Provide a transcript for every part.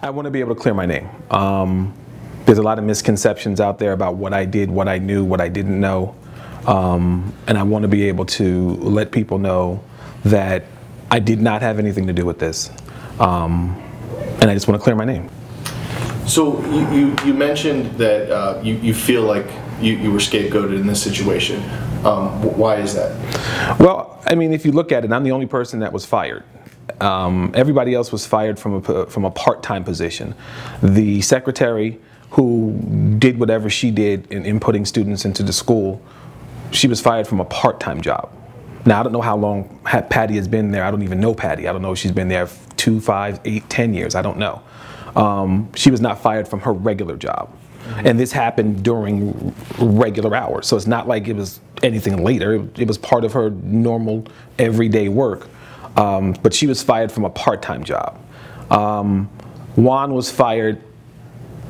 I want to be able to clear my name. There's a lot of misconceptions out there about what I did, what I knew, what I didn't know. And I want to be able to let people know that I did not have anything to do with this. And I just want to clear my name. So you mentioned that you feel like you were scapegoated in this situation. Why is that? Well, I mean, if you look at it, I'm the only person that was fired. Everybody else was fired from a part-time position. The secretary who did whatever she did in inputting students into the school, she was fired from a part-time job. Now, I don't know how long Patty has been there. I don't even know Patty. I don't know if she's been there 2, 5, 8, 10 years. I don't know. She was not fired from her regular job. And this happened during regular hours. So it's not like it was anything later. It was part of her normal everyday work. But she was fired from a part-time job. Juan was fired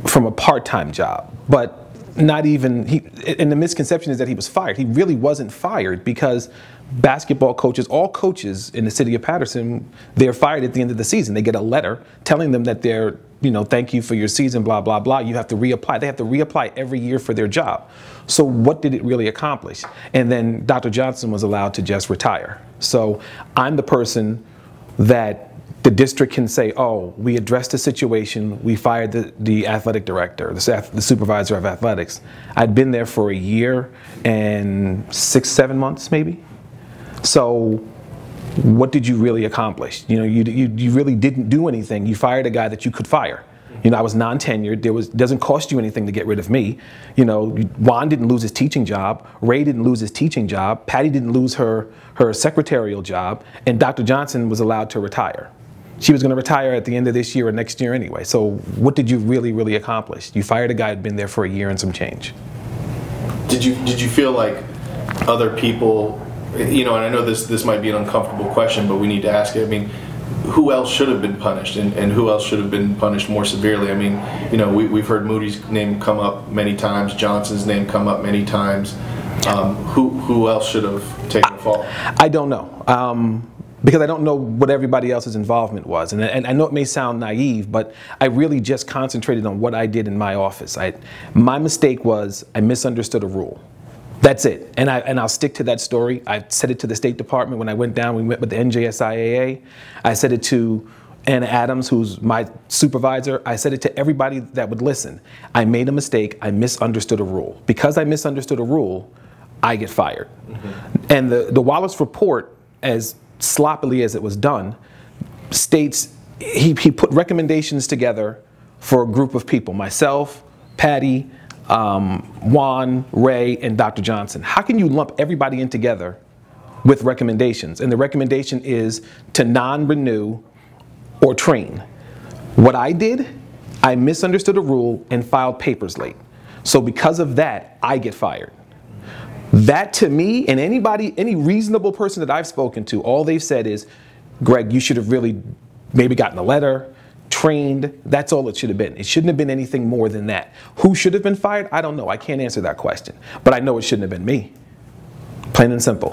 from a part-time job, but not even, and the misconception is that he was fired. He really wasn't fired, because basketball coaches, all coaches in the city of Paterson, they're fired at the end of the season. They get a letter telling them that they're, thank you for your season, blah, blah, blah. You have to reapply. They have to reapply every year for their job. So what did it really accomplish? And then Dr. Johnson was allowed to just retire. So I'm the person that the district can say, oh, we addressed the situation, we fired the athletic director, the supervisor of athletics. I'd been there for a year and 6, 7 months maybe. So what did you really accomplish? You really didn't do anything. You fired a guy that you could fire. I was non-tenured. Doesn't cost you anything to get rid of me. Juan didn't lose his teaching job. Ray didn't lose his teaching job. Patty didn't lose her secretarial job. And Dr. Johnson was allowed to retire. She was going to retire at the end of this year or next year anyway. So what did you really accomplish? You fired a guy who'd been there for a year and some change. Did you feel like other people, and I know this might be an uncomfortable question, but we need to ask it. I mean, who else should have been punished, and who else should have been punished more severely? I mean, we've heard Moody's name come up many times, Johnson's name come up many times. Who else should have taken the fall? I don't know. Because I don't know what everybody else's involvement was. And I know it may sound naive, but I really just concentrated on what I did in my office. My mistake was I misunderstood a rule. That's it. And I'll stick to that story. I said it to the State Department when I went down. We met with the NJSIAA. I said it to Anna Adams, who's my supervisor. I said it to everybody that would listen. I made a mistake. I misunderstood a rule. Because I misunderstood a rule, I get fired. And the Wallace report, as sloppily as it was done, states he put recommendations together for a group of people, myself, Patty, Juan, Ray, and Dr. Johnson. How can you lump everybody in together with recommendations? And the recommendation is to non-renew or train. What I did, I misunderstood a rule and filed papers late. So because of that, I get fired. That to me, and any reasonable person that I've spoken to, all they've said is, Greg, you should have really maybe gotten a letter, trained. That's all it should have been. It shouldn't have been anything more than that. Who should have been fired? I don't know. I can't answer that question. But I know it shouldn't have been me. Plain and simple.